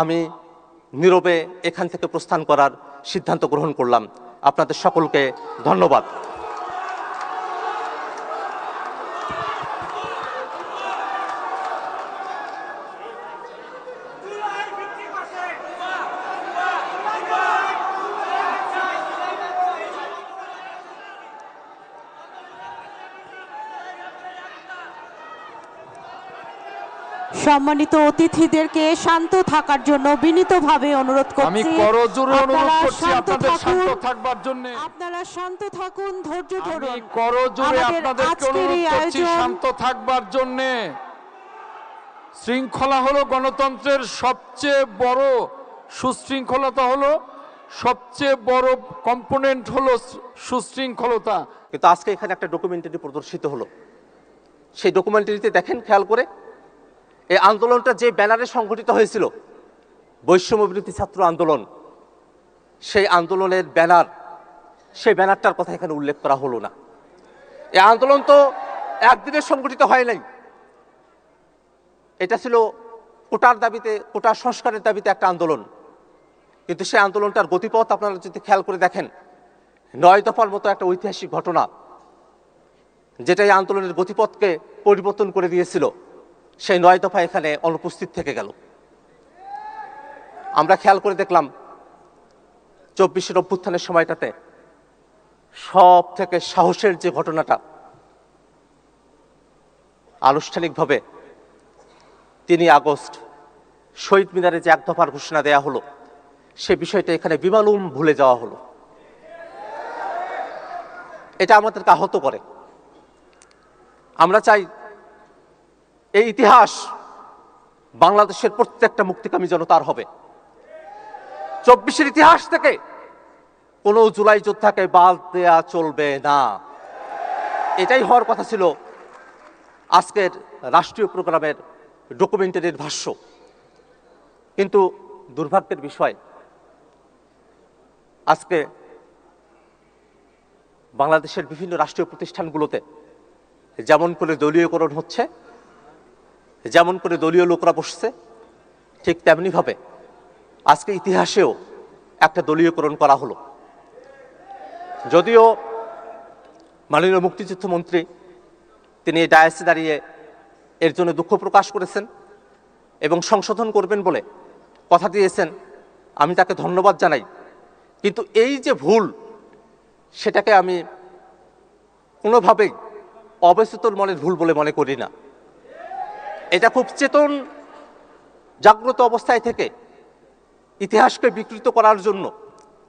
আমি নীরবে এখান থেকে প্রস্থান করার সিদ্ধান্ত গ্রহণ করলাম। আপনাদের সকলকে ধন্যবাদ। সম্মানিত অতিথিদেরকে শান্ত থাকার জন্য বিনীতভাবে অনুরোধ করছি। আমি করজোরে অনুরোধ করছি আপনাদের শান্ত থাকবার জন্য। আপনারা শান্ত থাকুন, ধৈর্য ধরুন। আমি করজোরে আপনাদেরকে অনুরোধ করছি শান্ত থাকবার জন্য। শৃঙ্খলা হলো গণতন্ত্রের সবচেয়ে বড়, সুশৃঙ্খলতা হলো সবচেয়ে বড় কম্পোনেন্ট হলো সুশৃঙ্খলতা। কিন্তু আজকে এখানে একটা ডকুমেন্টারি প্রদর্শিত হলো। সেই ডকুমেন্টারিতে দেখেন খেয়াল করে, এই আন্দোলনটা যে ব্যানারে সংগঠিত হয়েছিল, বৈষম্য বিরোধী ছাত্র আন্দোলন, সেই আন্দোলনের ব্যানার, সেই ব্যানারটার কথা এখানে উল্লেখ করা হলো না। এই আন্দোলন তো একদিনে সংগঠিত হয় নাই। এটা ছিল কোটার দাবিতে, কোটা সংস্কারের দাবিতে একটা আন্দোলন। কিন্তু সেই আন্দোলনটার গতিপথ আপনারা যদি খেয়াল করে দেখেন, 9 দফার মতো একটা ঐতিহাসিক ঘটনা, যেটা এই আন্দোলনের গতিপথকে পরিবর্তন করে দিয়েছিল, সেই 9 দফা এখানে অনুপস্থিত থেকে গেল। আমরা খেয়াল করে দেখলাম 24 অভ্যুত্থানের সময়টাতে সব থেকে সাহসের যে ঘটনাটা, আনুষ্ঠানিকভাবে 3 আগস্ট শহীদ মিনারে যে 1 দফার ঘোষণা দেয়া হলো, সে বিষয়টা এখানে বিমালুম ভুলে যাওয়া হলো। এটা আমাদেরকে আহত করে। আমরা চাই এই ইতিহাস বাংলাদেশের প্রত্যেকটা মুক্তিকামী জনতার হবে। 24-এর ইতিহাস থেকে কোনো জুলাই যোদ্ধাকে বাদ দেয়া চলবে না। এটাই হওয়ার কথা ছিল আজকের রাষ্ট্রীয় প্রোগ্রামের ডকুমেন্টারির ভাষ্য। কিন্তু দুর্ভাগ্যের বিষয়, আজকে বাংলাদেশের বিভিন্ন রাষ্ট্রীয় প্রতিষ্ঠানগুলোতে যেমন করে দলীয়করণ হচ্ছে, যেমন করে দলীয় লোকরা বসছে, ঠিক তেমনিভাবে আজকে ইতিহাসেও একটা দলীয়করণ করা হলো। যদিও মাননীয় মুক্তিযুদ্ধ মন্ত্রী তিনি এই ডায়াসে দাঁড়িয়ে এর জন্য দুঃখ প্রকাশ করেছেন এবং সংশোধন করবেন বলে কথা দিয়েছেন, আমি তাকে ধন্যবাদ জানাই। কিন্তু এই যে ভুল, সেটাকে আমি কোনোভাবেই অবচেতন মনের ভুল বলে মনে করি না। এটা খুব চেতন জাগ্রত অবস্থায় থেকে ইতিহাসকে বিকৃত করার জন্য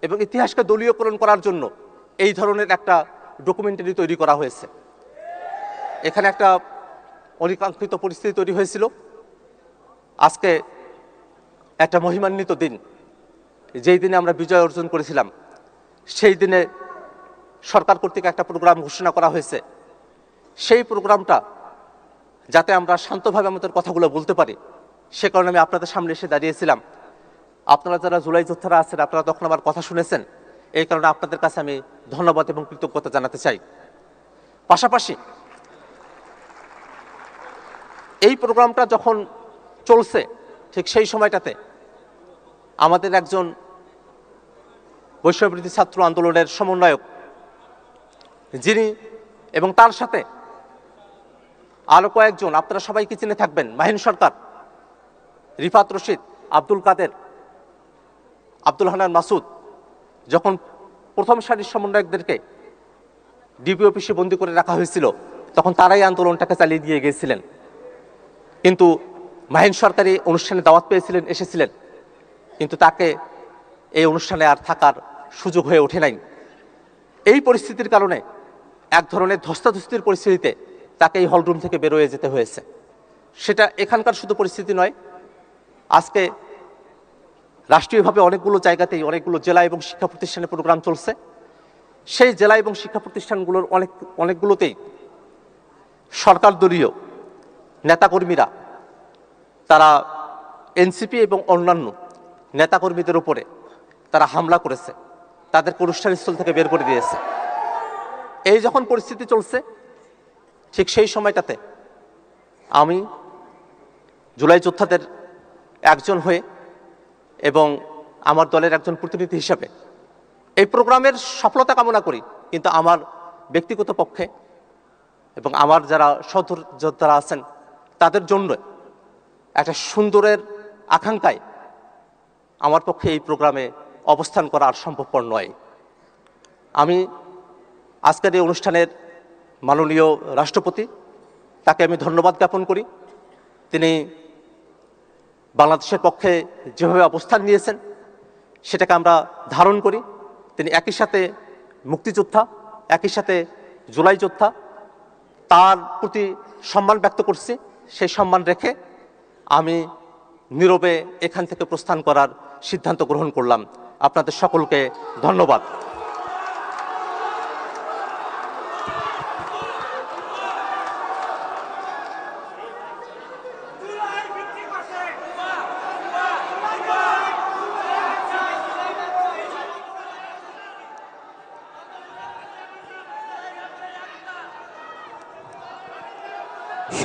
এবং ইতিহাসকে দলীয়করণ করার জন্য এই ধরনের একটা ডকুমেন্টারি তৈরি করা হয়েছে। এখানে একটা অনিকাঙ্ক্ষিত পরিস্থিতি তৈরি হয়েছিল। আজকে একটা মহিমান্বিত দিন, যেই দিনে আমরা বিজয় অর্জন করেছিলাম, সেই দিনে সরকার কর্তৃক একটা প্রোগ্রাম ঘোষণা করা হয়েছে। সেই প্রোগ্রামটা যাতে আমরা শান্তভাবে আমাদের কথাগুলো বলতে পারি, সে কারণে আমি আপনাদের সামনে এসে দাঁড়িয়েছিলাম। আপনারা যারা জুলাই যোদ্ধারা আছেন, আপনারা তখন আমার কথা শুনেছেন, এই কারণে আপনাদের কাছে আমি ধন্যবাদ এবং কৃতজ্ঞতা জানাতে চাই। পাশাপাশি এই প্রোগ্রামটা যখন চলছে, ঠিক সেই সময়টাতে আমাদের একজন বৈষম্যবিরোধী ছাত্র আন্দোলনের সমন্বয়ক, যিনি এবং তার সাথে আরো কয়েকজন, আপনারা সবাইকে চিনে থাকবেন, মাহিন সরকার, রিফাত রশিদ, আব্দুল কাদের, আব্দুল হান্নান মাসুদ, যখন প্রথম সারির সমন্বয়কদেরকে ডিবি অফিসে বন্দী করে রাখা হয়েছিল, তখন তারাই আন্দোলনটাকে চালিয়ে দিয়ে গিয়েছিলেন। কিন্তু মাহিন সরকারি অনুষ্ঠানে দাওয়াত পেয়েছিলেন, এসেছিলেন, কিন্তু তাকে এই অনুষ্ঠানে আর থাকার সুযোগ হয়ে ওঠে নাই। এই পরিস্থিতির কারণে এক ধরনের ধস্তাধস্তির পরিস্থিতিতে তাকে এই হলরুম থেকে বেরোয় যেতে হয়েছে। সেটা এখানকার শুধু পরিস্থিতি নয়, আজকে রাষ্ট্রীয়ভাবে অনেকগুলো জায়গাতেই, অনেকগুলো জেলা এবং শিক্ষা প্রতিষ্ঠানে প্রোগ্রাম চলছে। সেই জেলা এবং শিক্ষা প্রতিষ্ঠানগুলোর অনেকগুলোতেই সরকার দলীয় নেতাকর্মীরা, তারা এনসিপি এবং অন্যান্য নেতাকর্মীদের উপরে তারা হামলা করেছে, তাদেরকে অনুষ্ঠানস্থল থেকে বের করে দিয়েছে। এই যখন পরিস্থিতি চলছে, ঠিক সেই সময়টাতে আমি জুলাই যোদ্ধাদের একজন হয়ে এবং আমার দলের একজন প্রতিনিধি হিসেবে এই প্রোগ্রামের সফলতা কামনা করি, কিন্তু আমার ব্যক্তিগত পক্ষে এবং আমার যারা সহযোদ্ধারা আছেন তাদের জন্য একটা সুন্দরের আকাঙ্ক্ষায় আমার পক্ষে এই প্রোগ্রামে অবস্থান করা আর সম্ভবপর নয়। আমি আজকের এই অনুষ্ঠানের মাননীয় রাষ্ট্রপতি, তাকে আমি ধন্যবাদ জ্ঞাপন করি। তিনি বাংলাদেশের পক্ষে যেভাবে অবস্থান নিয়েছেন সেটাকে আমরা ধারণ করি। তিনি একই সাথে মুক্তিযোদ্ধা, একই সাথে জুলাই যোদ্ধা, তার প্রতি সম্মান ব্যক্ত করছি। সেই সম্মান রেখে আমি নীরবে এখান থেকে প্রস্থান করার সিদ্ধান্ত গ্রহণ করলাম। আপনাদের সকলকে ধন্যবাদ।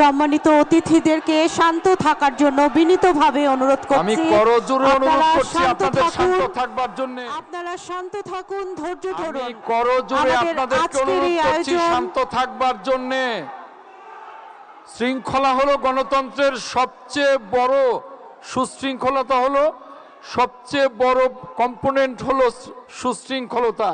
সম্মানিত অতিথিদেরকে শান্ত থাকার জন্য বিনীতভাবে অনুরোধ আমি করছি। করজোরে অনুরোধ আপনারা করছি শান্ত আপনাদের শান্ত থাকুন। থাকবার জন্য। আপনারা শান্ত থাকুন, ধৈর্য আমি ধরুন। করজোরে আমাদের আপনাদেরকে আজকের অনুরোধ এই করছি আয়োজন শান্ত থাকবার জন্য। শৃঙ্খলা হলো গণতন্ত্রের সবচেয়ে বড়, সুশৃঙ্খলতা হলো সবচেয়ে বড় কম্পোনেন্ট হলো সুশৃঙ্খলতা।